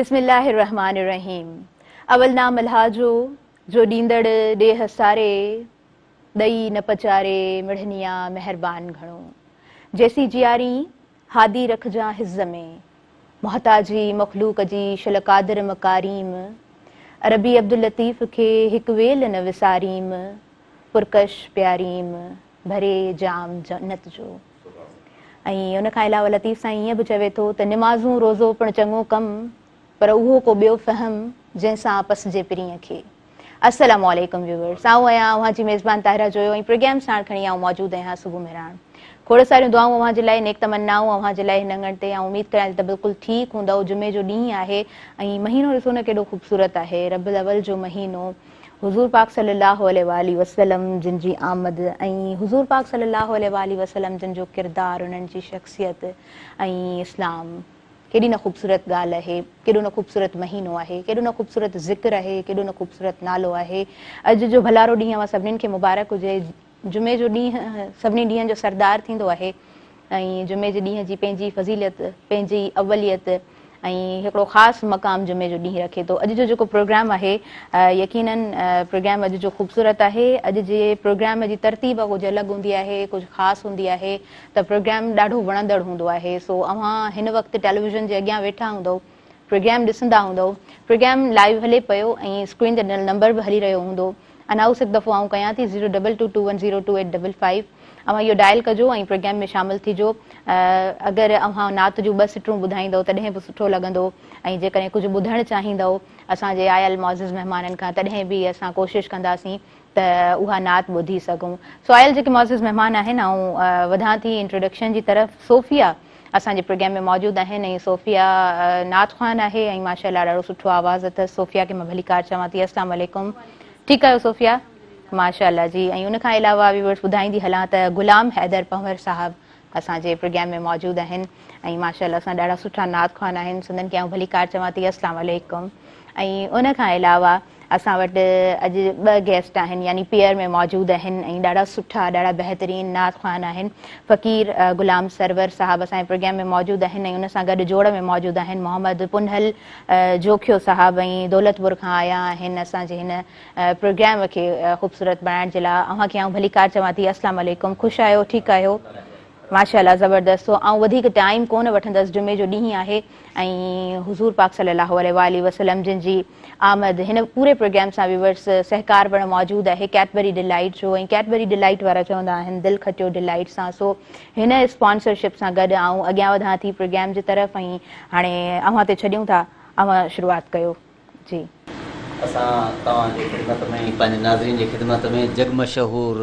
बिस्मिल्लाहिर्रहमानिर्रहीम। अवल नाम अल्लाह जो डींदड़ देह सारे, दई न पचारे मिढ़निया मेहरबान घणो। जैसी जियारी हादी रखजा हिज़ में, मोहताजी मखलूक जी शल कादिर मकारीम। अरबी अब्दुल लतीफ़ खे हिक वेल न विसारीम, पुरकश प्यारीम भरे जाम जन्नत जो। ऐं उन खां अलावा लतीफ़ साईं ईअं बि चवे थो त निमाज़ूं रोज़ो पिणु चङो कमु, पर उहो को ॿियो फ़हम जंहिंसां पसजे पिरीअ खे। अस्सलामु अलैकुम व्यूअर्स, आऊं आहियां अव्हां जी मेज़बान ताहिरा जोयो ऐं प्रोग्राम साण खणी आऊं मौजूदु आहियां सुबुह मेहराण। खोड़ सारियूं दुआऊं अव्हां जे लाइ, नेक तमन्नाऊं अव्हां जे लाइ हिन अङण ते। ऐं उमेद कयां त बिल्कुलु ठीकु हूंदव। जुमे जो ॾींहुं आहे ऐं महीनो ॾिसो न केॾो ख़ूबसूरत आहे, रबिउल अव्वल जो महीनो। हुज़ूर पाक सल्लल्लाहु अलैहि वसल्लम जिन जी आमद ऐं हुज़ूर पाक सल्लल्लाहु अलैहि वसल्लम जिन जो किरदारु, उन्हनि जी शख़्सियत ऐं इस्लाम, केॾी न ख़ूबसूरत ॻाल्हि आहे, केॾो न ख़ूबसूरत महीनो आहे, केॾो न ख़ूबसूरत ज़िक्र आहे, केॾो न ख़ूबसूरत नालो आहे। अॼु जो भलारो ॾींहुं अव्हां सभिनीनि खे मुबारक हुजे। जुमे जो ॾींहुं सभिनी ॾींहंनि जो सरदार थींदो आहे ऐं जुमे जे ॾींहं जी पंहिंजी फ़ज़ीलत, पंहिंजी अवलियत ऐं हिकिड़ो ख़ासि मक़ाम जुमे जो ॾींहुं रखे थो। अॼु जो जेको प्रोग्राम आहे, यकीनन प्रोग्राम अॼु जो ख़ूबसूरत आहे। अॼु जे प्रोग्राम जी तरतीब कुझु अलॻि हूंदी आहे, कुझु ख़ासि हूंदी आहे, त प्रोग्राम ॾाढो वणंदड़ हूंदो आहे। सो अव्हां हिन वक़्तु टेलीविज़न जे अॻियां वेठा हूंदव, प्रोग्राम ॾिसंदा हूंदव। प्रोग्राम लाइव हले पियो ऐं स्क्रीन ते नंबर बि हली रहियो हूंदो। अनाउंस हिकु दफ़ो आऊं कयां थी 0222102855। अव्हां इहो डायल कजो ऐं प्रोग्राम में शामिलु थिजो। अगरि अव्हां नात जूं 2 सिटरूं ॿुधाईंदव तॾहिं बि सुठो लॻंदो, ऐं जेकॾहिं कुझु ॿुधणु चाहींदव असांजे आयल मौज़िज़ महिमाननि खां, तॾहिं बि असां कोशिशि कंदासीं त उहा नात ॿुधी सघूं। सो आयल जेके मौज़िज़ महिमान आहिनि, ऐं वधां थी इंट्रोडक्शन जी तरफ़। सोफ़िया असांजे प्रोग्राम में मौजूदु आहिनि ऐं सोफ़िया नात ख़्वान आहे ऐं माशाअल्लाह ॾाढो सुठो आवाज़ु अथसि। सोफ़िया खे मां भली कार चवां थी। अस्सलाम वालेकुम, ठीकु आहियो सोफ़िया? माशाअल्लाह जी। ऐं उन खां अलावा व्यूअर्स ॿुधाईंदी हलां त ग़ुलाम हैदर पंवर साहब असांजे प्रोग्राम में मौजूदु आहिनि ऐं माशाअल्लाह असां ॾाढा सुठा नात ख़्वान आहिनि, सुननि खे आऊं भली कार चवां थी। अस्सलाम वालेकुम। ऐं उन खां अलावा असां वटि अॼु 2 गेस्ट आहिनि, यानी पेयर में मौजूदु आहिनि ऐं ॾाढा सुठा, ॾाढा बहितरीनु नात ख़्वान आहिनि। फ़क़ीर ग़ुलाम सरवर साहब असांजे प्रोग्राम में मौजूदु आहिनि ऐं उन सां गॾु जोड़ में मौजूदु आहिनि मोहम्मद पुनहल जोखियो साहब ऐं दौलतपुर खां आया आहिनि असांजे हिन प्रोग्राम खे ख़ूबसूरत बणाइण जे लाइ। अव्हांखे आऊं भली कार चवां थी। अस्सलाम वालेकुम, ख़ुशि आहियो? ठीकु आहियो? माशाअल्लाह ज़बरदस्त। ऐं वधीक टाइम कोन वठंदसि, जुमे जो ॾींहुं आहे ऐं हुज़ूर पाक सल्लल्लाहु अलैहि वसल्लम जिन जी आमद, हिन पूरे प्रोग्राम सां व्यूअर्स सहकार पिणु मौजूदु आहे कैडबरी डिलाइट जो। ऐं कैडबरी डिलाइट वारा चवंदा आहिनि दिलि खटियो डिलाइट सां। सो हिन स्पॉन्सरशिप सां गॾु आऊं अॻियां वधां थी प्रोग्राम जी तरफ़ ऐं हाणे अव्हां ते छॾियूं था, अव्हां शुरूआति कयो जी। असां तव्हांजी ख़िदमत में, पंहिंजे नाज़रीन जी ख़िदमत में जग मशहूर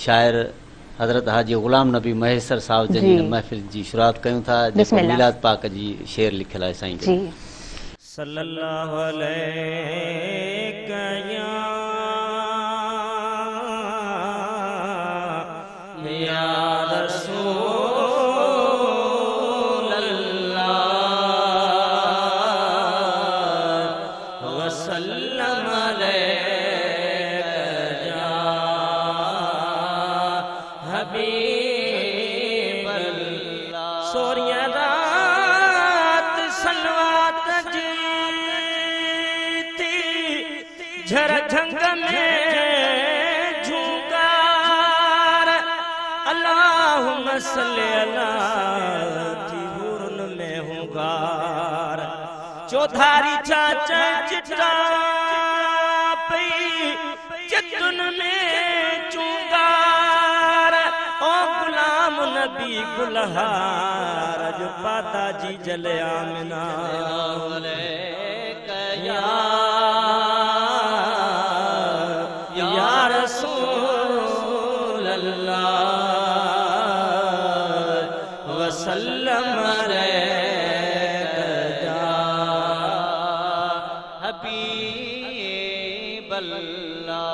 शाइर हज़रत हाजी ग़ुलाम नबी महेसर साहब जन जी महफ़िल जी शुरूआत कयूं था, जेको मीलाद पाक जी शेर लिखियल आहे साईं जी। सल्लल्लाहु अलैहि या रसूल अल्लाह वसल्लम अलैहि या हबीब अल्लाह। सोरियां रात सलवात जी झर झंग में झूंकार, अल्लाहुम्मा सल्ली अला तिहुरन में हुंगार। चौधारी चाचा चिटा पई चितुन में चूंगार, ओ गुलाम नबी गुलहार जो पाता जी जले आमिना या रसूल अल्लाह वसल्लम अलैहि हबीब अल्लाह।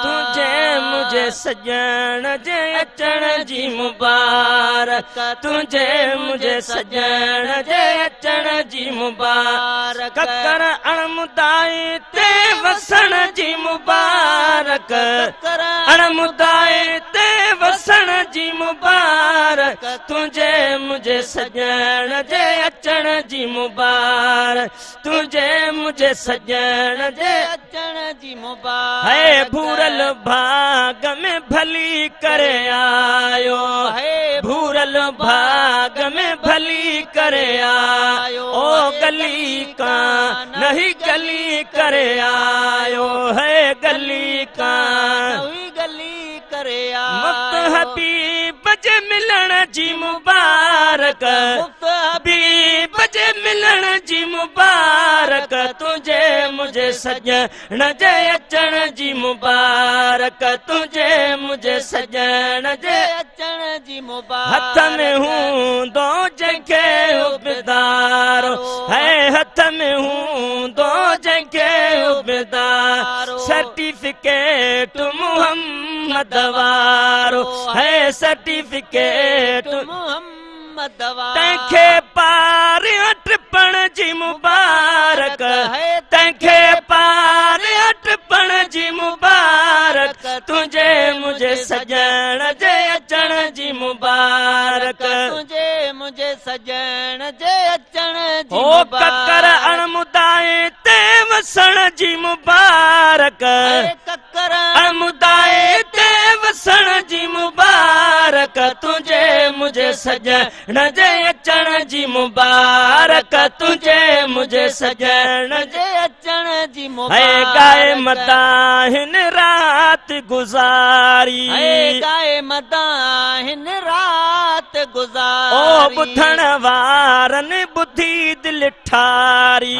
तुझे मुझे सजण जे अचण जी मुबारक तुझे मुझे सजण जे अचण जी मुबारक ककर अणमुदाए ते वसण जी मुबारक अणमुदाए ते वसण जी मुबारक तुझे मुझे सजण जे अचण जी मुबारक तुझे मुझे सजण जे अचण जी मुबारक है भूरल भाग में भली करे आयो है भूरल भाग में भली करे आयो ओ गली का नहीं गली करे आयो है गली का नहीं गली करे आयो मुफ्त हबीब जे मिलण जी मुबारक मुफ्त हबीब जे मिलण जी मुबारक तुझे मुझे सजण जे अचण जी मुबारक तुझे मुझे सजण जे अचण जी मुबारक हथ में हूंदो जंहिंखे उबदारो है हथ में हूंदो जंहिंखे उबदारो सर्टिफिकेट मुहम्मद वारो है सर्टिफिकेट मुहम्मद वारो तंहिंखे पार अटपण जी मुबारक है तंहिंखे पार अटपण जी मुबारक तुझे मुझे सजण जे अचण जी मुबारक तुझे मुझे सजण जे अचण जी मुबारक ककर अणमुदाए ते वसण जी मुबारक ककर अणमुदाए ते वसण जी मुबारक तुझे मुझे सजण जे अचण जी मुबारक तुझे मुझे सजण जे अचण जी मुबारक गाए मदाहिन रात गुजारी गाए मदाहिन रात गुजारी ओ बुधण वारन बुद्धि दिल ठारी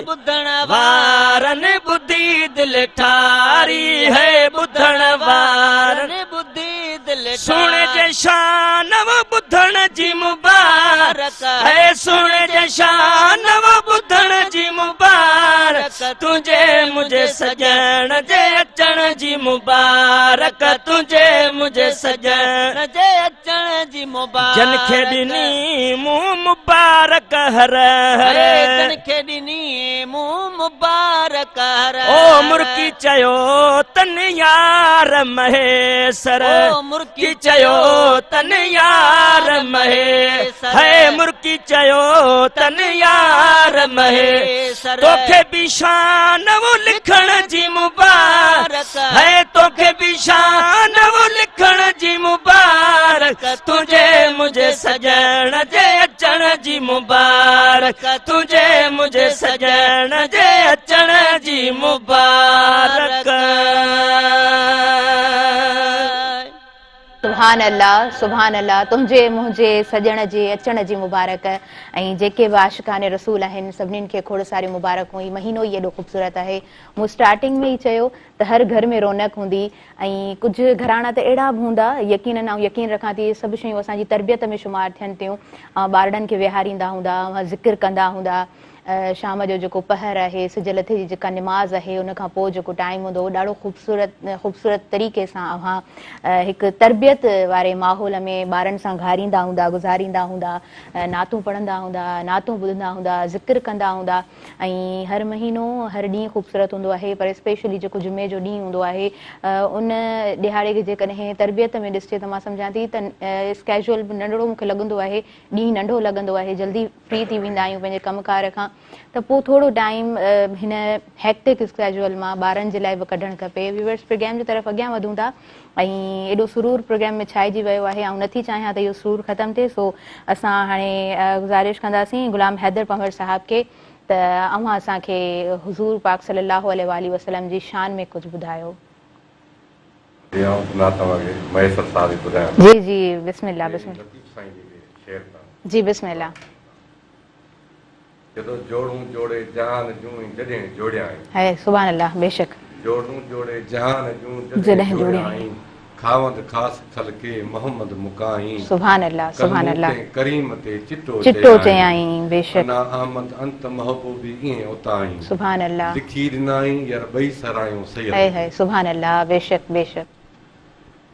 बुधण वारन बुद्धि दिल ठारी है बुधण वारन बुद्धि दिल सुन जे शान वो बुधण जी मुबारक है सुन जे शान वो बुधण जी मुबारक तुझे मुझे सजण जे अचण जी मुबारक तुझे मुझे सजण जे अचण जी मुबारक जनखे ॾिनी मुंह मुबारक हर हर जनखे ॾिनी मुंह मुबारक हर ओ मुर्की चयो तन यार महेसर ओ मुर्की चयो तन यार महेसर है मुर्की चयो तन यार महेसर तोखे भी शान वो लिखण जी मुबारक है तोखे भी शान वो लिखण जी मुबारक तुझे मुझे सजण जे अचण जी मुबारक तुझे मुझे सजण जे अचण जी मुबारक सुभान अल्लाह तुंहिंजे मुंहिंजे सजण जे अचण जी मुबारक ऐं जेके बि आशिकाने रसूल आहिनि सभिनीनि खे खोड़ सारी मुबारकूं ही महीनो ई एॾो ख़ूबसूरत आहे मूं स्टार्टिंग में ई चयो त हर घर में रौनक हूंदी ऐं कुझु घराना त अहिड़ा बि हूंदा यकीनन ऐं यकीन रखां थी सभु शयूं असांजी तरबियत में शुमार थियनि थियूं ॿारनि खे विहारींदा हूंदा ज़िक्र कंदा हूंदा शाम जो जेको पहर आहे सिज लथे जी जेका निमाज़ आहे उन खां पोइ जेको टाइम हूंदो ॾाढो ख़ूबसूरत तरीक़े सां अव्हां हिकु तरबियत वारे माहौल में ॿारनि सां घारींदा हूंदा गुज़ारींदा हूंदा नातूं पढ़ंदा हूंदा नातूं ॿुधंदा हूंदा ज़िक्र कंदा हूंदा ऐं हर महीनो हर ॾींहुं ख़ूबसूरत हूंदो आहे पर स्पेशली जेको जुमे जो ॾींहुं हूंदो आहे उन ॾिहाड़े खे जेकॾहिं तरबियत में ॾिसजे त मां सम्झां थी त कैजुअल नंढड़ो मूंखे लॻंदो आहे ॾींहुं नंढो लॻंदो आहे जल्दी फ्री थी वेंदा आहियूं पंहिंजे कमकार खां त पोइ थोरो टाइम हिन हेक्टिक स्केजुअल मां ॿारनि जे लाइ बि कढणु खपे व्यूअर्स प्रोग्राम जी तरफ़ अॻियां वधूं था ऐं एॾो सुरूर प्रोग्राम में छाइजी वियो आहे ऐं नथी चाहियां त इहो सुरूर ख़तमु थिए सो असां हाणे गुज़ारिश कंदासीं ग़ुलाम हैदर पंवर साहिब खे त अव्हां असांखे हुज़ूर पाक सल्लल्लाहु अलैहि वसल्लम जी शान में कुझु ॿुधायो। जी जी बिस्मिल्लाह जी बिस्मिल्लाह। जदों जोड़ूं जोड़े जहान जूं जॾहिं जोड़िया है सुभान अल्लाह बेशक जोड़ूं जोड़े जहान जूं जॾहिं जोड़िया खावंद खास खलके मोहम्मद मुकाई सुभान अल्लाह करीम ते चिट्टो चयाई बेशक ना अहमद अंत महबूबी ईं उताई सुभान अल्लाह लिखी दिनाई यार बई सरायो सैयद है सुभान अल्लाह बेशक बेशक।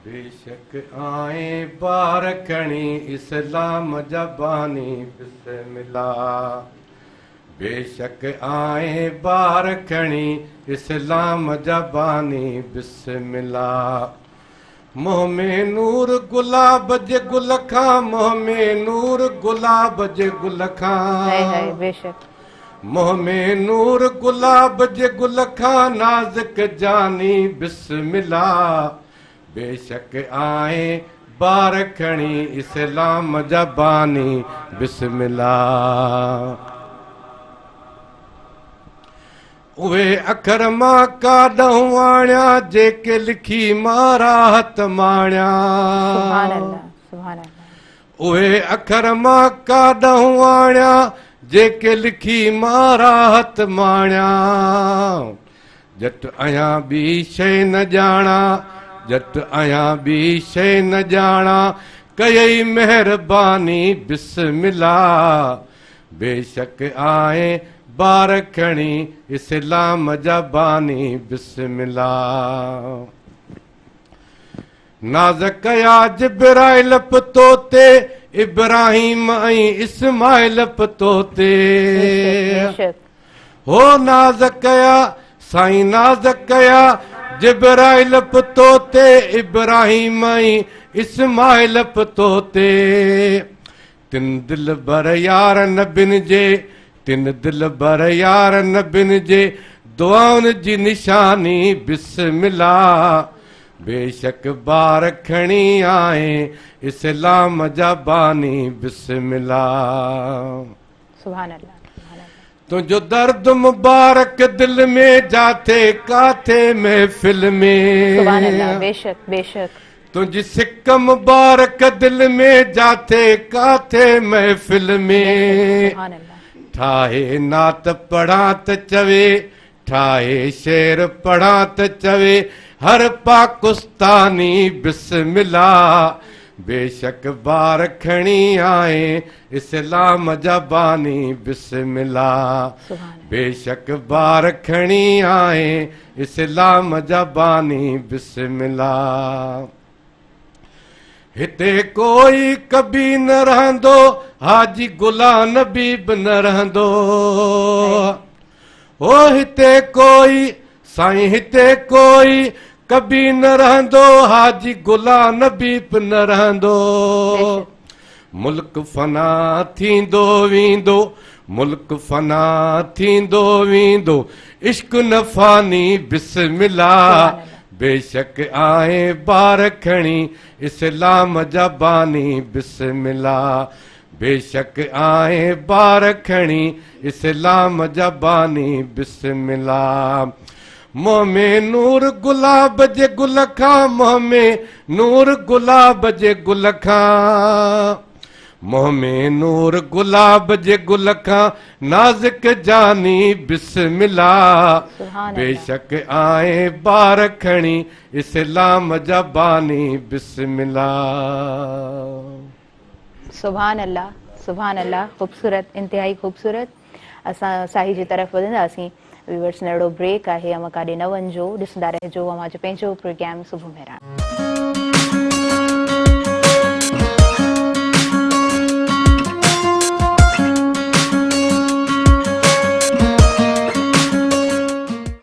बेशक आए बार खणी इस्लाम जा बानी बिस्मिल्लाह बेशक आए बार खणी इस्लाम जा बानी बिस्मिल्लाह मोह में नूर गुलाब जे गुल खां मोह में नूर गुलाब जे गुल खां बेशक मोह में नूर गुलाब जे गुल खां नाज़ुक जानी बिस्मिल्लाह बेशक आए बार खणी इस्लाम जा बानी बिस्मिल्लाह उहे अखर मां काॾहूं आणिया जेके लिखी मां राहत माणिया उहे अखर मां काॾहूं आणिया जेके लिखी मां राहत माणिया जट आहियां ॿी शइ न ॼाणा जट आहियां ॿी शइ न ॼाणा कयई महिरबानी बिस्मिल्लाह बेशक आए बार खणी इस्लाम जा बानी बिस्मिल्लाह नाज़ कया जिब्राइल पतो ते इब्राहिम ऐं इस्माइल पतो ते हो नाज़ कया साईं नाज़ कया जिब्राइल पतो ते इब्राहिम ऐं इस्माइल पतो ते तिन दिल बर यार नबिन जे तिन दिल बर यार नबिन जे दुआउनि जी निशानी बिस्मिल्लाह बेशक बार खणी आए इस्लाम जा बानी बिस्मिल्लाह सुभान अल्लाह तुंहिंजो दर्द मुबारक दिल में जाथे काथे महफिल में सुभान अल्लाह बेशक बेशक तुंहिंजी सिक मुबारक दिल में जाथे काथे महफिल में सुभान अल्लाह ठाहे नात पढ़ा त चवे ठाहे शेर पढ़ा त चवे हर पाकिस्तानी बिस्मिल्लाह बेशक बार खणी आए इस्लाम जा बानी बिस्मिल्लाह बेशक बार खणी आए इस्लाम जा बानी बिस्मिल्लाह हिते कोई कभी न रहंदो हाजी गुलाम नबी बि न रहंदो ओ हिते कोई साईं हिते कोई कभी न रहंदो हाजी गुलाम नबी बि न रहंदो मुल्क फना थींदो वेंदो मुल्क फना थींदो वेंदो इश्क न फानी बिस्मिल्लाह बेशक आए बार खणी इस्लाम जा बानी बिस्मिल्लाह बेशक आए बार खणी इस्लाम जा बानी बिस्मिल्लाह मोह में नूर गुलाब जे गुल खां मोह में नूर गुलाब जे गुल खां मोह में नूर गुलाब जे गुल खां नाज़ुक जानी बिस्मिल्लाह बेशक आए बार खणी इस्लाम जा बानी बिस्मिल्लाह सुभान अल्लाह ख़ूबसूरत इंतहाई ख़ूबसूरत असां साही जी तरफ़ वधंदासीं व्यूअर्स नड़ो ब्रेक आहे अमा काॾे न वञिजो ॾिसंदा रहिजो अमा जो पंहिंजो प्रोग्राम सुबुह मेहरान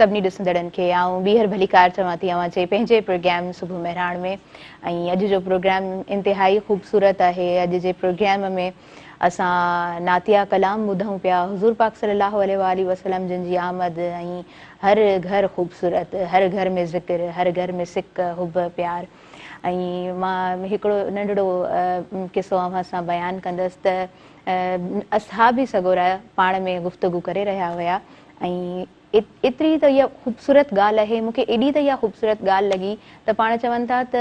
सभिनी ॾिसंदड़नि खे आऊं ॿीहर भलीकार चवां थी अवां जे पंहिंजे प्रोग्राम सुबुह मेहरान में ऐं अॼु जो प्रोग्राम इंतिहाई ख़ूबसूरत आहे अॼु जे प्रोग्राम में असां नातिया कलाम ॿुधूं पिया हुज़ूर पाक सल्लल्लाहु अलैहि वसल्लम जिन जी आमद ऐं हर घर ख़ूबसूरत हर घर में ज़िक्र हर घर में सिक हुब प्यार ऐं मां हिकिड़ो नंढड़ो किसो अव्हां सां बयानु कंदसि त असहाबी सगोरा पाण में गुफ़्तगू करे रहिया हुया ऐं एतिरी त इहा ख़ूबसूरत ॻाल्हि आहे मूंखे एॾी त इहा ख़ूबसूरत ॻाल्हि लॻी त पाण चवनि था त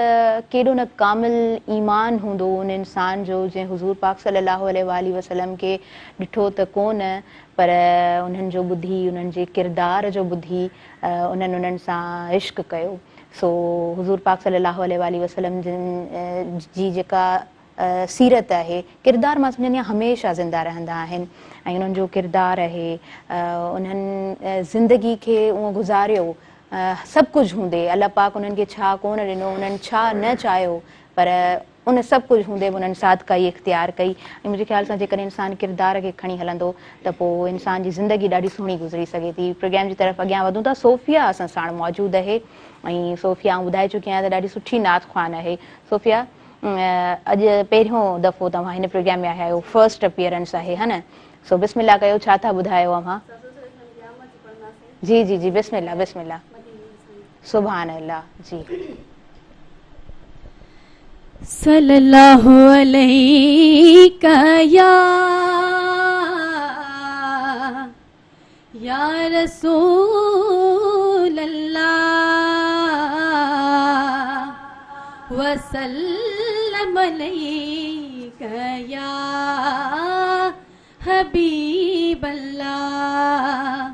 केॾो न कामिल ईमान हूंदो उन इंसान जो जंहिं हुज़ूर पाक सल्लल्लाहु अलैहि वसल्लम खे ॾिठो त कोन पर उन्हनि जो ॿुधी उन्हनि जे किरदार जो ॿुधी उन्हनि सां इश्क कयो सो हुज़ूर पाक सल्लल्लाहु अलैहि वसल्लम जी जेका सीरत आहे किरदार मां सम्झंदी आहियां हमेशह ज़िंदा रहंदा आहिनि ऐं उन्हनि जो किरदारु आहे उन्हनि ज़िंदगी खे उहो गुज़ारियो सभु कुझु हूंदे अलाह पाक उन्हनि खे छा कोन ॾिनो, उन्हनि छा न चाहियो, पर उन सभु कुझु हूंदे बि उन्हनि सादकाई इख़्तियार कई। ऐं मुंहिंजे ख़्याल सां जेकॾहिं इंसानु किरदार खे खणी हलंदो त पोइ इंसान जी ज़िंदगी ॾाढी सुहिणी गुज़री सघे थी। प्रोग्राम जी तरफ़ अॻियां वधूं था। सोफ़िया असां साण मौजूदु आहे ऐं सोफ़िया आउं ॿुधाए चुकी आहियां त ॾाढी सुठी नात ख़्वान आहे। सोफ़िया, अॼु पहिरियों दफ़ो तव्हां हिन प्रोग्राम में आया आहियो, फर्स्ट अपीयरेंस आहे, हा न? सो बिस्मिल्लाह कयो, छा था ॿुधायो अव्हां? जी जी जी, बिस्मिल्लाह बिस्मिल्लाह। सुभान अल्लाह जी। सल्लल्लाहु अलैका या रसूल अल्लाह वसल्लम अलैका या हबीब अल्लाह।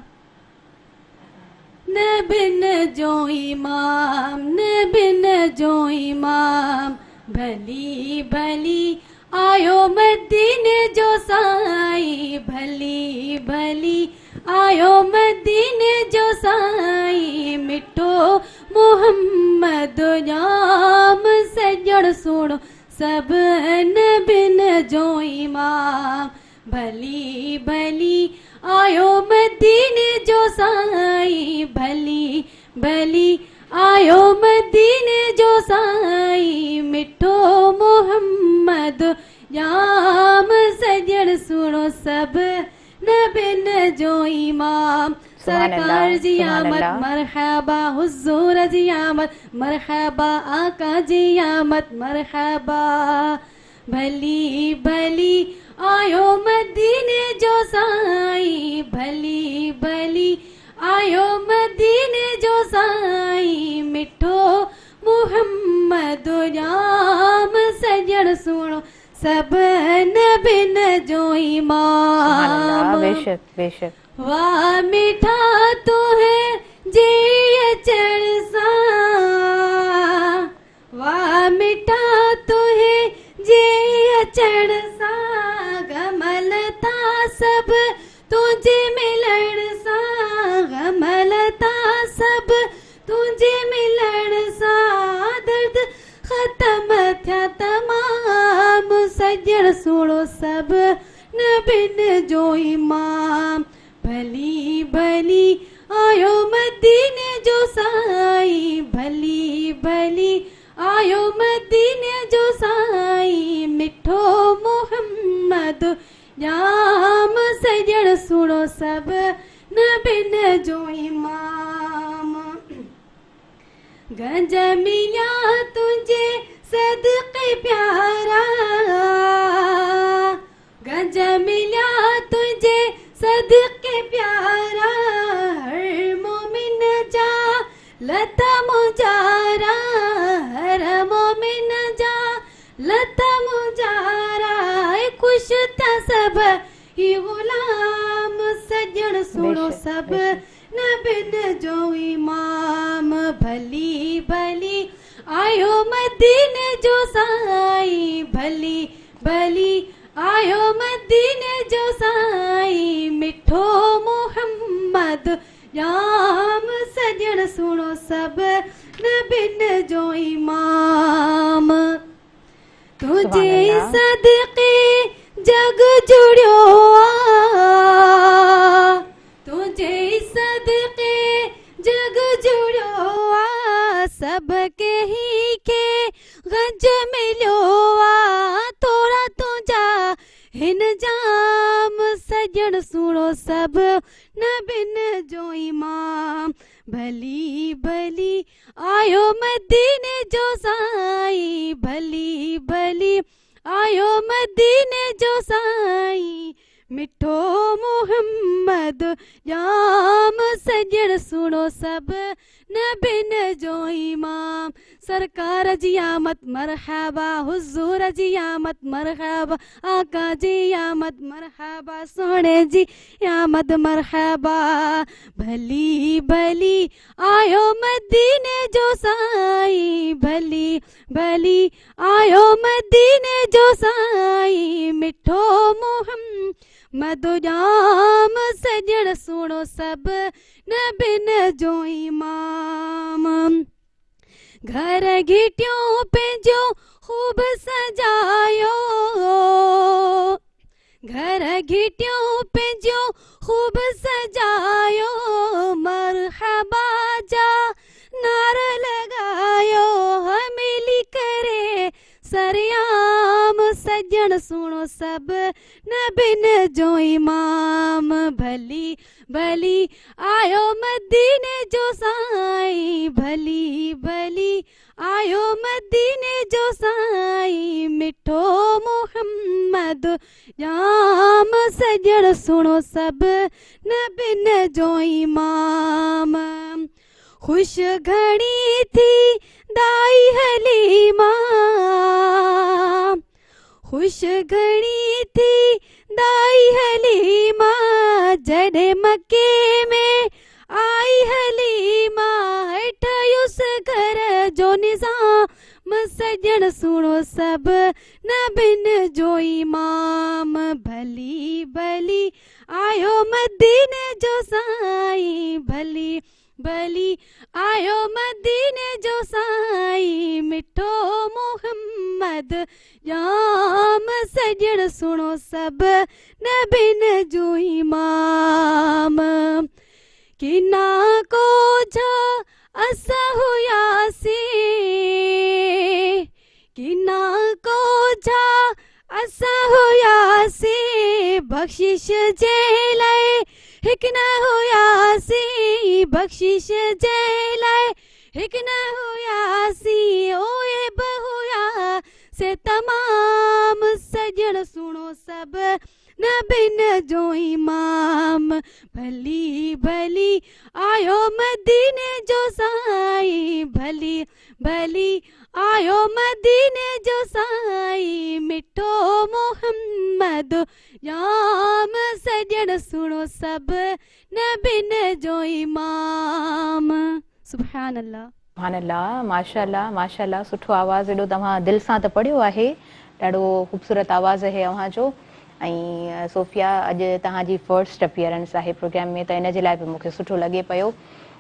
नबिन जो इमाम, नबिन जो इमाम, भली भली आयो मदीने जो साई, भली भली आयो मदीने जो साई, मिठो मोहम्मद नाम सजण सुणो सब नबिन जो इमाम, भली भली आयो मदीने जो साई, भली भली आयो मदीने जो साई, मिठो मोहम्मद नाम सजण सुणो सब नबिन जो इमाम। सरकार जी आमद मरहबा, हुजूर जी आमद मरहबा, आका जी आमद मरहबा, भली भली आयो मदीने जो साई, भली भली आयो मदीने जो साई, मिठो मोहम्मद नाम सजण सुणो सब नबिन जो इमाम। बेशक बेशक। वाह मिठा तो है जे अचण सां, वाह मिठा तो है जे अचण सां, गमल था सब तुझे मिलण सां, गमल था सब तुझे मिलण सां, दर्द खत्म थिया तमाम सजण सुणो सब नबिन जो इमाम, भली भली आयो मदीने जो साई, भली भली आयो मदीने जो साई, मिठो मोहम्मद नाम सजण सुणो सब नबिन जो इमाम। गंज मिलिया तुझे सदके प्यारा, गंज मिलिया तुझे सदके प्यारा, हर मोमिन जा लता मुजारा, हर मोमिन जा लता मुजारा, खुश था सब ही गुलाम सजण सुणो सब नबिन जो इमाम, भली भली आयो मदीने जो साई, भली भली आयो मदीने जो साई, मिठो मोहम्मद नाम सजण सुणो सब नबिन जो इमाम। तुझे सदके जग जुड़ियो आ, तुझे सदके जग जुड़ियो आ, सबके ही के गंज मिलियो आ, थोड़ा तुझा हिन जाम सजण सुणो सब नबिन जो इमाम, भली भली आयो मदीने जो साई, भली भली आयो मदीने जो साई, मिठो मोहम्मद नाम सजण सुणो सब नबिन जो इमाम। सरकार जी आमद मरहबा, हुजूर जी आमद मरहबा, आका जी आमद मरहबा, सोने जी आमद मरहबा। भली भली आयो मदीने जो साईं, भली भली आयो मदीने जो साईं, मिठो मोहम्मद जाम सजण सुणो सब नबिन जो इमाम। घर घिटियों पंहिंजो खूब सजायो, घर घिटियों पंहिंजो खूब सजायो, मरहबा जा नारा लगायो, मिली करे सरियाम सजण सुणो सब नबिन जो इमाम। भली भली आयो मदीने जो साईं, भली भली आयो मदीने जो साईं, मिठो मोहम्मद जाम सजण सुणो सब नबिन जो इमाम। खुश घणी थी दाई हलीमा, खुश घणी थी दाई हलीमा, जॾे मके में आई हलीमा, ठयुस घर जो निज़ाम सजण सुणो सब नबिन जो इमाम। भली भली आयो मदीने जो साईं, भली भली आयो मदीने जो साईं, मिठो मोहम्मद जाम सजण सुणो सब नबिन जो इमाम। किना को जा असा हुयासी, किना को जा असा हुयासी, बख्शिश जे लाइ हिक न हुयासी, बख्शिश जे लाइ हिक न हुयासी, ओए बहुया से तमाम सजण सुणो सब नबिन जो इमाम। भली भली आयो मदीने जो साईं, भली भली आयो मदीने जो साईं, मिठो मोहम्मद जाम सजण सुणो सब नबिन जो इमाम। सुभान अल्लाह, सुभान अल्लाह, माशाअल्लाह माशाअल्लाह। सुठो आवाज़, एॾो तव्हां दिलि सां त पढ़ियो आहे, ॾाढो ख़ूबसूरत आवाज़ आहे अव्हांजो। ऐं सोफिया, अॼु तव्हांजी फर्स्ट अपीयरेंस आहे प्रोग्राम में, त इन जे लाइ बि मूंखे सुठो लॻे पियो।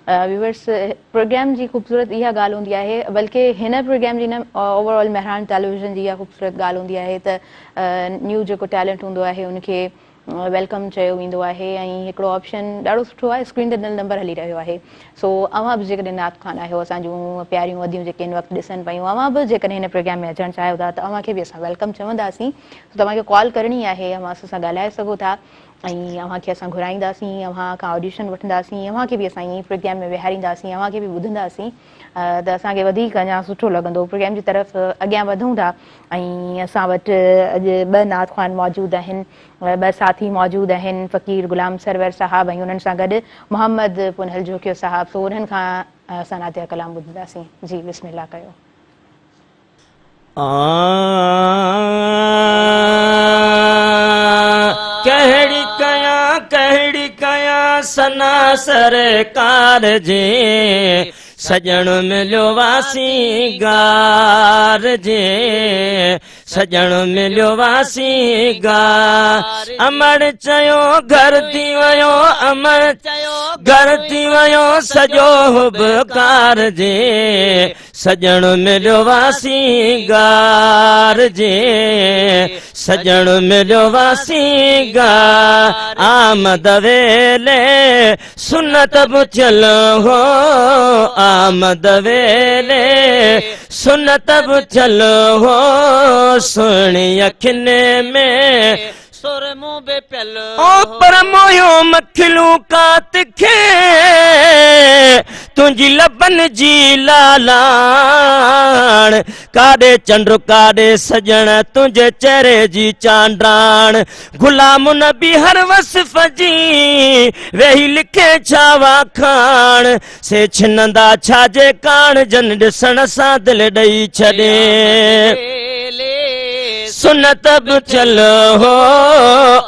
व्यूअर्स, प्रोग्राम जी ख़ूबसूरत इहा ॻाल्हि हूंदी आहे, बल्कि हिन प्रोग्राम जी न ओवरऑल मेहरान टेलीविज़न जी इहा ख़ूबसूरत ॻाल्हि हूंदी आहे त न्यू जेको टैलेंट हूंदो आहे उनखे वेलकम चयो वेंदो आहे। ऐं हिकिड़ो ऑप्शन ॾाढो सुठो आहे, स्क्रीन ते नंबर हली रहियो आहे। सो अव्हां बि जेकॾहिं नात ख़ान आहियो, असांजूं प्यारियूं वधियूं जेके हिन वक़्तु ॾिसनि पियूं, अव्हां बि जेकॾहिं हिन प्रोग्राम में अचणु चाहियो था त अव्हांखे बि असां वेलकम चवंदासीं। तव्हांखे कॉल करणी आहे, अव्हां असां ॻाल्हाए सघो था ऐं अव्हांखे असां घुराईंदासीं, अव्हां खां ऑडिशन वठंदासीं, अव्हांखे बि असां ईअं प्रोग्राम में विहारींदासीं, अव्हांखे बि ॿुधंदासीं, त असांखे वधीक अञा सुठो लॻंदो। प्रोग्राम जी तरफ़ अॻियां वधूं था ऐं असां वटि अॼु 2 नात ख़्वान मौजूदु आहिनि, 2 साथी मौजूदु आहिनि, फ़क़ीर गुलाम सरवर साहब ऐं उन्हनि सां गॾु मोहम्मद पुनहल जोकियो साहब। सो उन्हनि खां असां नातिया कलाम ॿुधंदासीं। जी बिस्मिल्लाह कयो। कहड़ी कया सना सरकार जे, सजण मिलियो वासी गार जे, सजण मिलियो वासी गार। अमर चयो घर थी वियो, अमर चयो घर थी वियो, सजो हुबकार जे, सजण मिलियो वासी गार जे, सजण मिलियो वासी गार। आमद वेले सुनत बि थियल हो, आमद वेले सुनत बि थियल हो, सुहिणी अखियुनि में सुर मुंह बे प्यालो, ओ पर मोयो मखिलू का तिखे तुंहिंजी लबन जी लालाण काॾे चंड काॾे सजण तुंहिंजे चेहरे जी चांडाण गुलाम नबी हर वसफ़ जी वेही लिखे छा वाखाण से छिनंदा छाजे कान जन ॾिसण सां दिलि ॾेई छॾे सुनत बि चल हो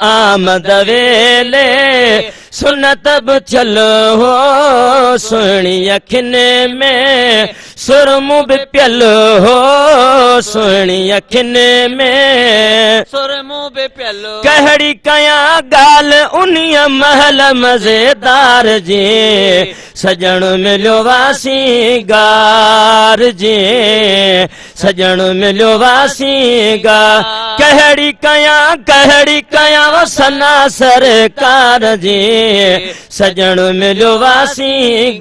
आमद वेले सुनत बि चल हो सुहिणी अखियुनि में सुरमू बि पियल हो सुहिणी अखियुनि में सुरमू बि पियल कहिड़ी कयां ॻाल्हि उन्हीअ महल मज़ेदार जी सजण मिलियो वासी गार जी सजण मिलियो वासी गा कहिड़ी कयां वो सना सरकार जी सजण मिलियो वासी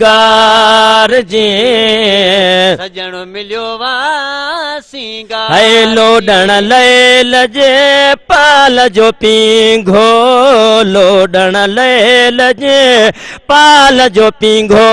गार जी सजण मिलियो वासी गार है लोडण लैल जे पाल जो पींघो लोडण लैल जे पाल जो पींघो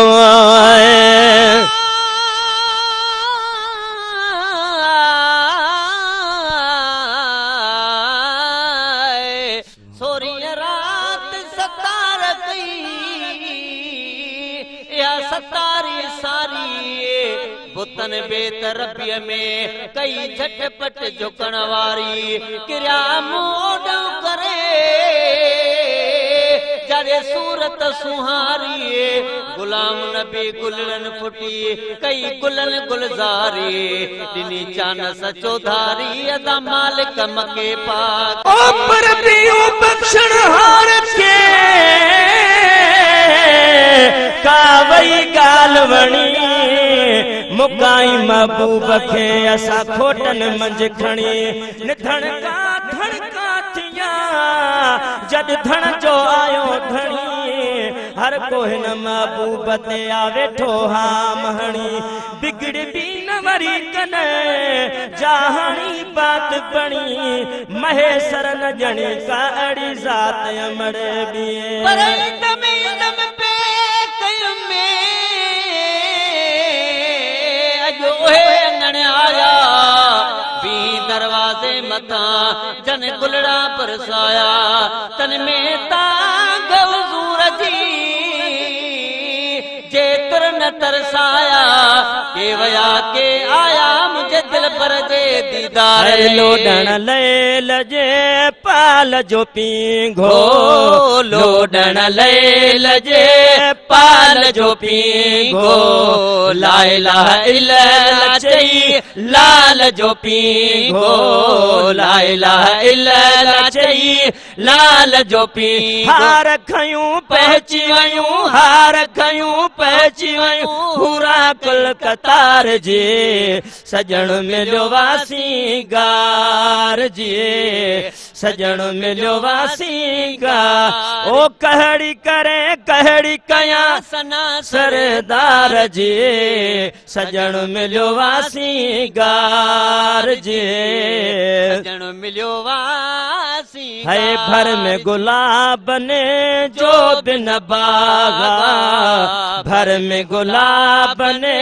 बुतन बेतरबिय में कई झटपट झुकण वारी किरिया मोड करे जड़े सूरत सुहारी गुलाम नबी गुलन फुटी कई गुलन गुलजारी दिनी चानस चौधारी अदा मालिक मके पाक ओ पर पियो बख्शण हार के कावई गाल वणी मुकाई महबूब खे असां खोटन मंझ खणी निधण का धड़का थिया जद धण जो आयो धणी हर को हिन महबूब ते आ वेठो हा महणी बिगड़ बि न वरी कने जहानी बात बणी महेसर न जणी का अड़ी ज़ात अमर बि पर दम पे कयो में आया भी दरवाजे मथा जन गुलड़ा बरसाया तन में तांग हुजूर जी जे तुर न तरसाया के वया के आया मुझे दिल पर जे दीदार लोडण लैल जे पाल जो पींघो लोडण लैल जे पाल जो पींघो ला इलाहा इल्लल्लाह चई लाल जो पींघो ला इलाहा इल्लल्लाह चई लाल जो पी हार खयूं पहची वयूं हार खयूं पहची वयूं पूरा कुल कतार जे सजण मिलियो वासी गार जे सजण मिलियो वासी गा ओ कहड़ी करे कहड़ी कयां सना सरदार जे सजण मिलियो वासी गार जे सजण मिलियो वासी है भर में गुलाब ने जो बिन बागा भर में गुलाब ने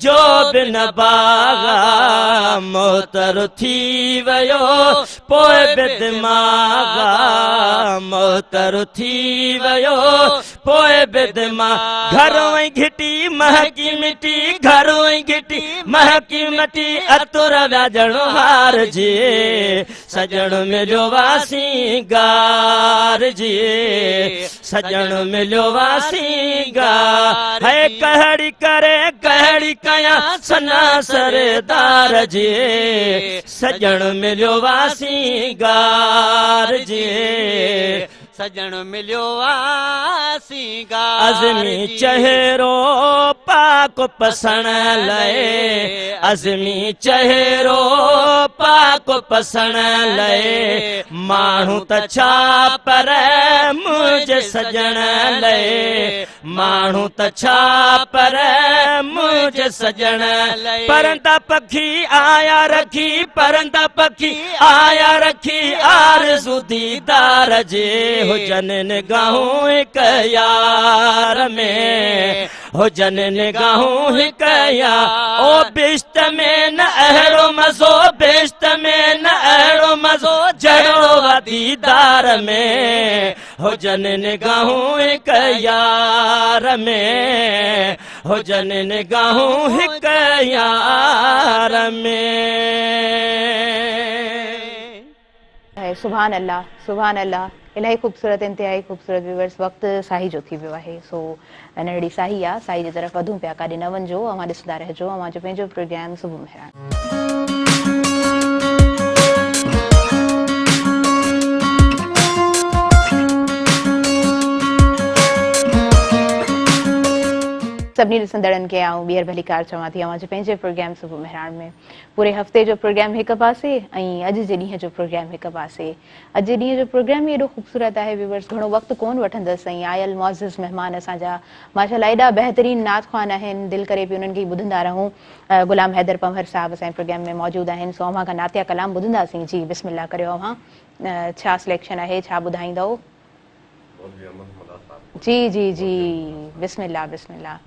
जो बिन बागा मोतर थी वयो पोए बेदिमागा मोतर थी वयो पोए बेदिमा घरों ई घिटी महकी मिटी घरों ई घिटी महकी मिटी अतुर व्याजण हार जे सजण मिलियो वासी गार जे सजण मिलियो वासी गार है कहड़ी करे कहड़ी कयां सना सरदार जे सजण मिलियो वासी गार जे सजण मिलियो वासी गार अज़मी चेहरो पाक पसण लए अज़मी चेहरो पाक पसण लए माण्हू त छा पर मुंहिंजे सजण लए माण्हू त छा पर मुंहिंजे सजण लए परंदा पखी आया रखी परंदा पखी आया रखी आरज़ू दीदार जे हुजन निगाहूं हिक यार में हुजन निगाहूं हिकया ओ बिश्त में न अहिड़ो मज़ो बिश्त में न अहिड़ो मज़ो जहिड़ो दीदार में हुजन निगाहूं हिक यार में हुजन निगाहूं हिक यार में। सुभान अल्लाह इलाही खूबसूरत इंतहाई खूबसूरत व्यूवर्स वक्त साही जो थी वियो आहे सो नंढड़ी साही आहे साही जी तरफ़ वधूं पिया काॾे न वञिजो अवां ॾिसंदा रहिजो अवां जो पंहिंजो प्रोग्राम सुबुह मेहरान। सभिनी ॾिसंदड़नि खे आऊं ॿीहर भली कार चवां थी अवां जे पंहिंजे प्रोग्राम सुबुह मेहरान में पूरे हफ़्ते जो प्रोग्राम हिक पासे ऐं अॼु जे ॾींहं जो प्रोग्राम हिक पासे। अॼु जे ॾींहं जो प्रोग्राम ई एॾो ख़ूबसूरत आहे व्यूवर्स घणो वक़्तु कोन वठंदसि ऐं आयल मौज़िज़ महिमान असांजा माशाअल्लाह एॾा बहितरीन नात ख़्वान आहिनि दिलि करे बि उन्हनि खे ॿुधंदा रहूं। गुलाम हैदर पंवर साहब असांजे प्रोग्राम में मौजूदु आहिनि सो अव्हां खां नातिया कलाम ॿुधंदासीं। जी बिस्मिल्लाह करियो अव्हां छा सिलेक्शन आहे छा ॿुधाईंदव? जी जी जी बिस्मिल्लाह बिस्मिल्लाह।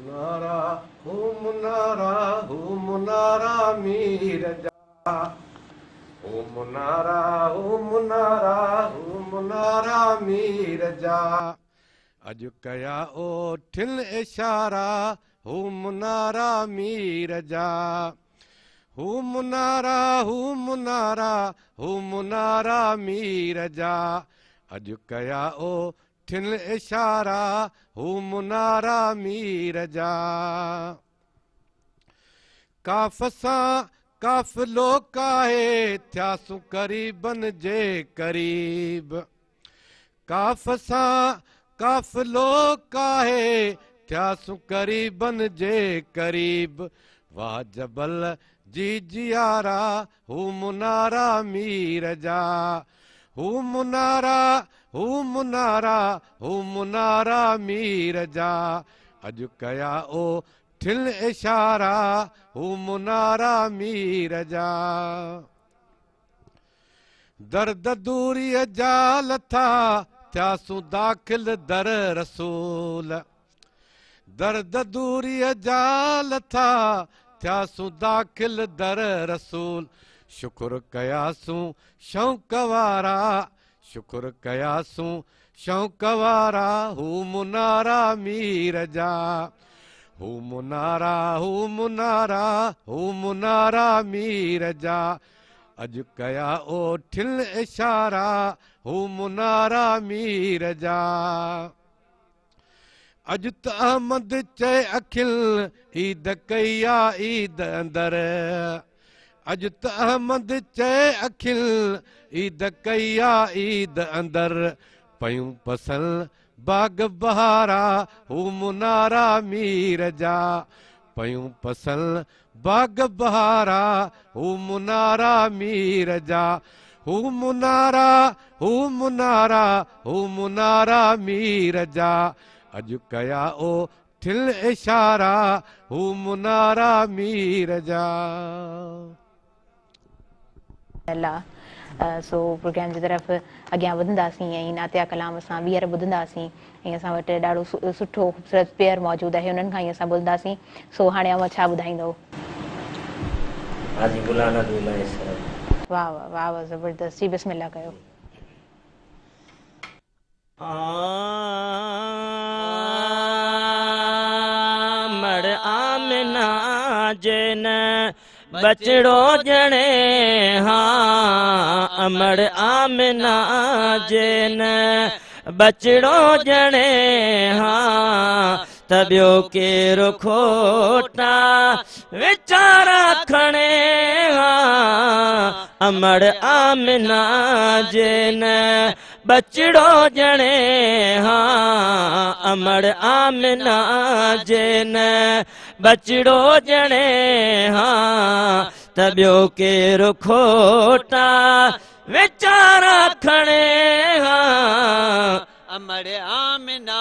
मुनारा हो मुनारा मीर जा हो मुनारा मीर जा अज कया ओ ठिल इशारा हो मुनारा मीर जा हो मुनारा मीर जा अज कया ओ ठिल इशारा हो मुनारा मीर जा काफ़ सां काफ़िलो काहे थियासूं करीबन जे करीब काफ़ सां काफ़िलो काहे थियासूं करीबन जे करीब वाह जबल जी जियारा हो मुनारा मीर जा हो मुनारा मीर जा अज कया ओ ठिल इशारा हो मुनारा मीर जा दर्द दूरीअ जा लथा थियासूं दाख़िल दर रसूल दर्द दूरीअ जा लथा थियासूं दाख़िल दर रसूल शुक्र कयासूं शौक़ वारा शुक्र कयासूं शौक़ वारा हो मुनारा मीर जा हो मुनारा मीर जा अज कया ओ ठिल इशारा हो मुनारा मीर जा अज त अहमद चए अखिल ईद कया ईद अंदर अज त अहमद चए अखिल ईद कया ईद अंदर पयूं पसल बाग बहारा हो मुनारा मीर जा पयूं पसल बाग बहारा हो मुनारा मीर जा हो मुनारा मीर जा अज कया ओ ठिल इशारा हो मुनारा मीर जा। सो प्रोग्राम जी तरफ़ अॻियां वधंदासीं ऐं नातिया कलाम असां ॿीहर ॿुधंदासीं ऐं असां वटि ॾाढो सुठो ख़ूबसूरत पेयर मौजूदु आहे उन्हनि खां ई असां ॿुधंदासीं सो हाणे अव्हां छा ॿुधाईंदव? वाह वाह वाह वाह ज़बरदस्त जी बिस्मिल्लाह कयो। मड़ आमिना जन बचड़ो जणे हाँ अमड़ आमिना जन बचड़ो जणे हाँ तबियो केरो खोटा विचारा खणे हाँ अमड़ आमिना जन बचड़ो जणे हाँ अमड़ आमिना जन बचड़ो जणे हाँ तबियो केरो खोटा विचारा खणे हाँ अमड़ आमिना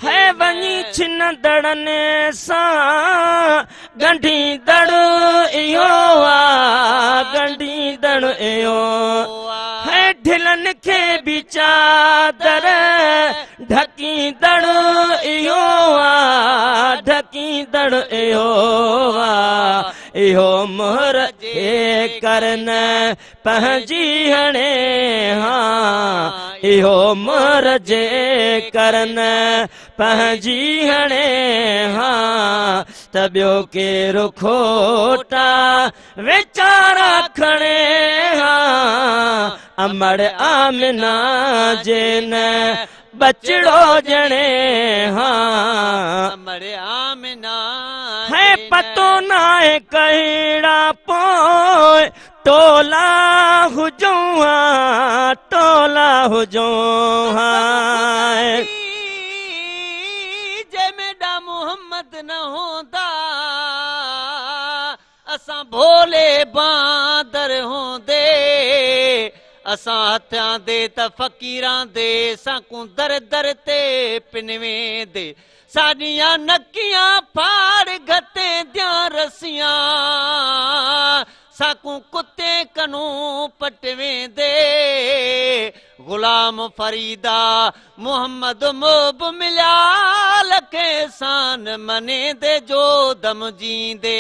है वनी छिन दड़न सां गंढी दड़ इहो आ गंढी दड़ इहो है ढिलन खे बि चादर ढकी दड़ ढकींदड़ इहो आ ढकींदड़ इहो आ इहो मोहर जे करन पंहिंजी हणे हाँ इहो मोहर जे करन पंहिंजी हणे हाँ त ॿियो केरु खोटा वीचारा खणे हाँ अमड़ आमिना जे न बचड़ो जणे हाँ अमड़ आमिना है पतो ना है कहिड़ा पोइ टोला हुजूं हाँ टोला हुजूं हाँ जंहिंमें मोहम्मद न हूंदा असां भोले बांदर हूंदे असां हथियां दे त फ़कीरां दे साकूं दर दर ते पिन वेंदे साडियां नकियां फाड़ गते दियां रसियां साकूं कुत्ते कनू पट वेंदे गुलाम फरीदा मोहम्मद मोब मिलिया लखे सान मने दे जो दम जींदे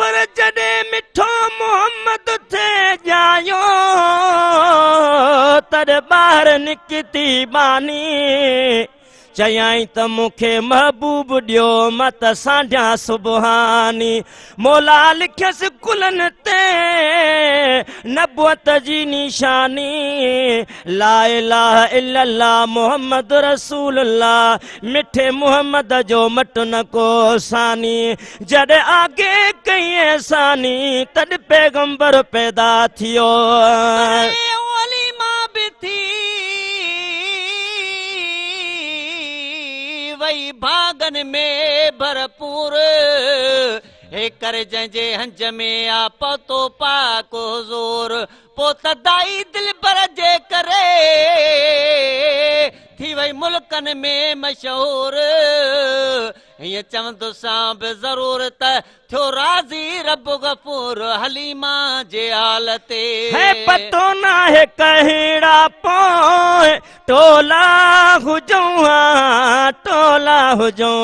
पर जॾे मिठो मोहम्मद थे जायो तॾ ॿाहिरि निकिती बानी चयाई त मूंखे महबूब ॾियो मत साढिया सुबहानी मौला लिखियसि गुलनि ते नबुअत जी निशानी ला इलाहा इल्लल्लाह मोहम्मद रसूलुल्लाह मिठे मोहम्मद जो मट न को सानी जॾहिं आगे कई सानी तॾ पैगंबर पैदा थियो वही भागन में भरपूर हे कर जंहिंजे हंज में आ पतो पाको ज़ोर पो तदाई दिल बर जे करे थी वई मुल्कन में मशहूर हीअं चवंदो सां बि ज़रूरत थियो राज़ी रब गफूर हलीमा जे हाल ते है पतो ना है कहिड़ा पोइ टोला हुजूं हाँ टोला हुजूं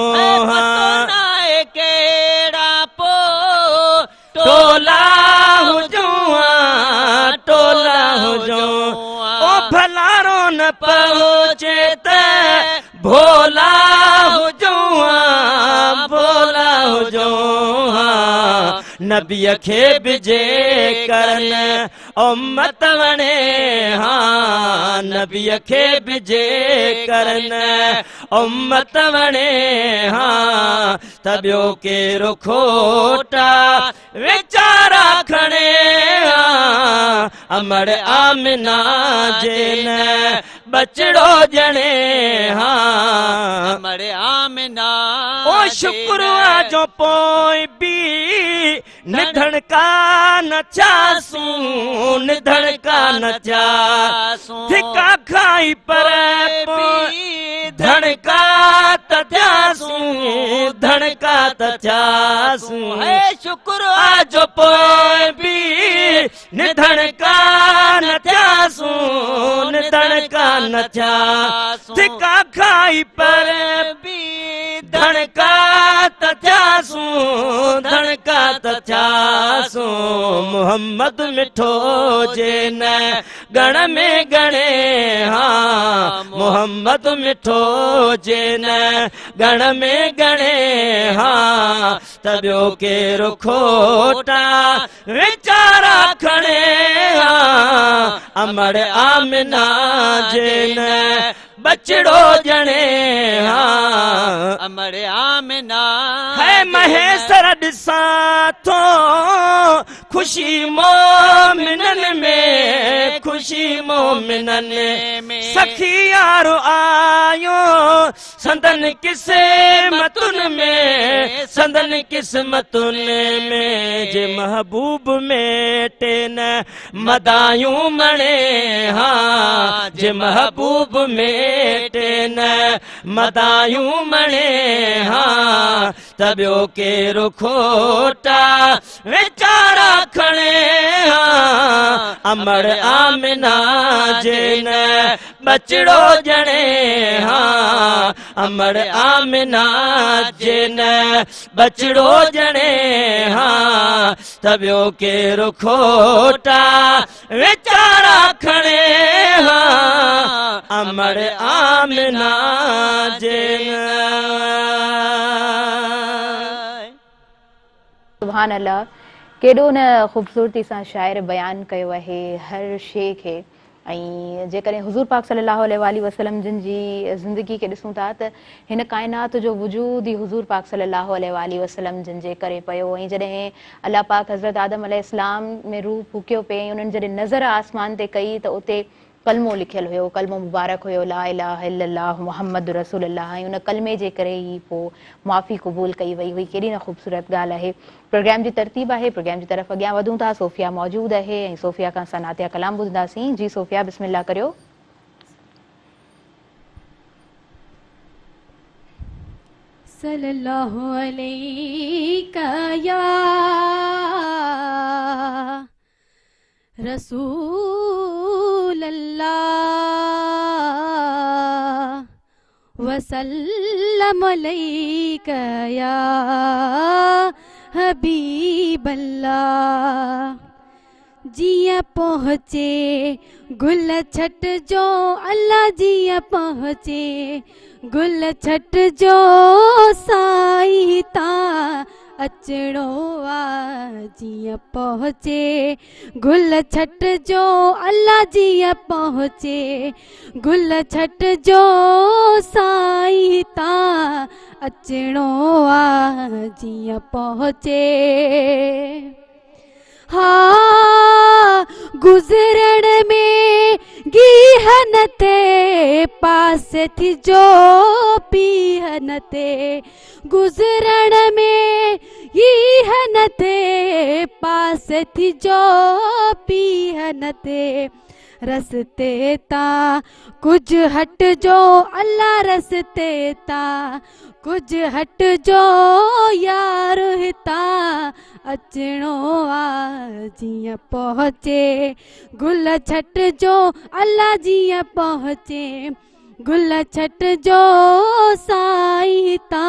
हाँ ना है कहिड़ा पोइ टोला हुजूं हाँ टोला हुजूं ओ भलारो न पहुचे त भोला हुजूं हाँ भोला हुजूं हाँ नबीअ खे बि जे करन उम्मत वणे हाँ नबीअ खे बि जे करन उम्मत वणे हाँ त ॿियो केरु खोटा वीचारा खणे हाँ अमड़ आमिना जे न बचड़ो जणे हाँ अमड़ आमिना ओ शुक्र जो पोइ बि निधन का न चासूं निधन का न चासूं धिका खाई पर धन का त चासूं धन का त चासूं है शुक्र जो पोइ बि निधन का न चासूं निधन का न चासूं धिका खाई पर धन का त चासूं धन का त चासूं मोहम्मद मिठो जे न गण में गणे हाँ मोहम्मद मिठो जे न गण में गणे हाँ त ॿियो केरु खोटा वीचारा खणे हाँ अमड़ आमिना जे न बचड़ो जणे हाँ अमड़ आमिना है महेश्वर ॾिसां थो खुशी मोमिनन में खुशी मोमिनन में सखी यारो आयो संदन किस्मतुन में संदन किस्मतुन में जे महबूब में टेन मदायूं मणे हाँ जे महबूब में टेन मदायूं मणे हाँ त ॿियो केरु खोटा वीचारा खणे हाँ अमड़ आमिना जे न बचड़ो जणे हाँ अमर आमिना जिन बचड़ो जणे हाँ तबियो के रुखोटा विचारा खणे हाँ अमर आमिना जिन। सुभान अल्लाह, केॾो न ख़ूबसूरती सां शाइर बयानु कयो आहे हर शइ खे। ऐं जेकॾहिं हुज़ूर पाक सल्लल्लाहु अलैहि वसल्लम जिन जी ज़िंदगी खे ॾिसूं था त हिन काइनात जो वजूद ई हुज़ूर पाक सल्लल्लाहु अलैहि वसल्लम जिन जे करे पियो। ऐं जॾहिं अल्लाह पाक हज़रत आदम अलैहिस्सलाम में रूह फूकियो पिए, उन्हनि जॾहिं नज़र आसमान ते कई त उते कलमो लिखियलु हुयो, कलमो मुबारक हुयो, ला इलाहा इल्लल्लाह मुहम्मद रसूलुल्लाह। ऐं उन कलमे जे करे ई पोइ माफ़ी क़बूल कई वई हुई। केॾी न ख़ूबसूरत ॻाल्हि आहे। प्रोग्राम जी तरतीब आहे, प्रोग्राम जी तरफ़ अॻियां वधूं था। सोफिया मौजूदु आहे ऐं सोफिया खां असां नातिया कलाम ॿुधंदासीं। जी सोफिया, बिस्मिल्लाह करियो। सल्लल्लाहु अलैहि या रसूल अल्लाह वसल्लम अलैका या हबीब अल्लाह। जिया पहुँचे गुल छट जो अल्लाह, जिया पहुँचे गुल छट जो साईं ता अचणो आ। जिया पहुँचे गुल छट जो अल्लाह, जिया पहुँचे गुल छट जो साईं ता अचणो आ। जिया पहुँचे हाँ गुज़रण में गीहन ते पास थी जो पीहन ते, गुज़रण में गीहन ते पास थी जो पीहन ते। रस्ते ता कुछ हट जो अल्लाह, रस्ते ता कुछ हट जो यार हिता अचणो आ। जिया पहुँचे गुल छट जो अल्लाह, जिया पहुँचे गुल छट जो साईं ता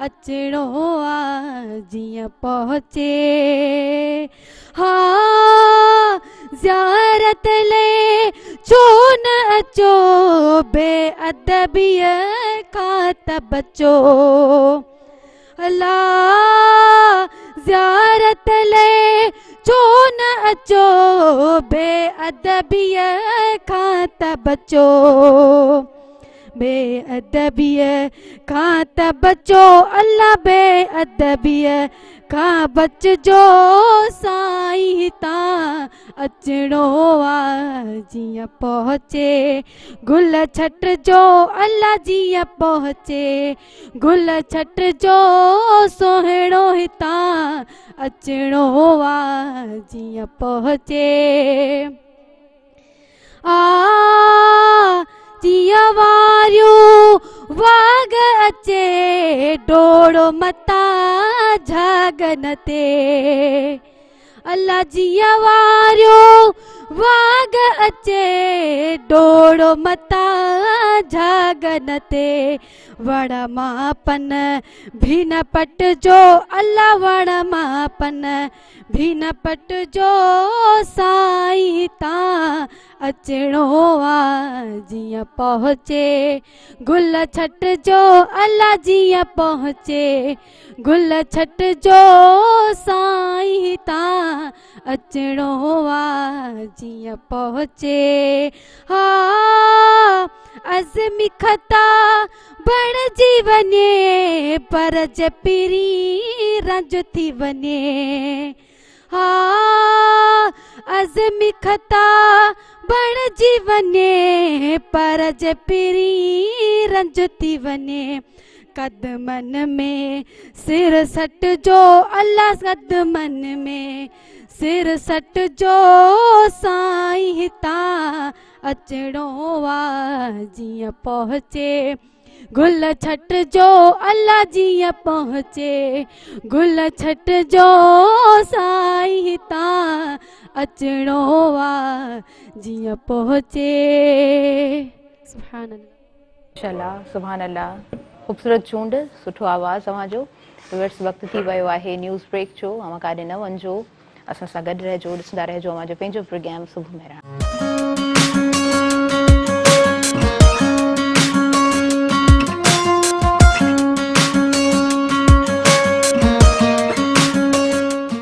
अचणो आ। जिया पहुँचे हाँ ज़ियारत ले छो न अचो बेअदबीअ खां त बचो। अल्लाह ज़ियारत ले छो न अचो बेअदबीअ खां त बचो, बेअदबीअ खां त बचो अल्लाह, बेअदबीअ खां बचजो साईं ता अचणो आ। जिया पहुँचे गुल छट जो अल्लाह, जिया पहुँचे गुल छट जो सोहणो हिता अचणो आ। जिया पहुँचे आ जिया वारियूं वाग अचे डोड़ो मता झागन ते। अल्लाह जिया वारियूं वाग अचे डोड़ो मता झागन ते। वण मापन भी न पट जो अल्लाह, वण मापन भी न पट जो साईं ता अचणो आ। जिया पहुँचे गुल छट जो अल्लाह, जिया पहुँचे गुल छट जो साईं ता अचणो आ। जिया पहुँचे हाँ अज़मी खता बणजी वञे पर जे पिरी रंज थी वञे। हाँ अज़मी खता बणजी वञे पर जे पिरी रंज थी वञे। कदमन में सिर सट जो अल्लाह, कदमन में सिर सट जो साईं हिता अचणो आ। जिया पहुँचे गुल छट जो अल्लाह, जिया पहुँचे गुल छट जो साईं हिता अचणो आ। जिया पहुँचे सुभान अल्लाह। माशाल्लाह, सुभान अल्लाह, ख़ूबसूरत चूंड, सुठो आवाज़ तव्हांजो। विवर्स, वक़्तु थी वियो आहे न्यूज़ ब्रेक जो। अवां काॾे न वञिजो, असां सां गॾु रहिजो, ॾिसंदा रहिजो अवांजो पंहिंजो प्रोग्राम सुबुह में।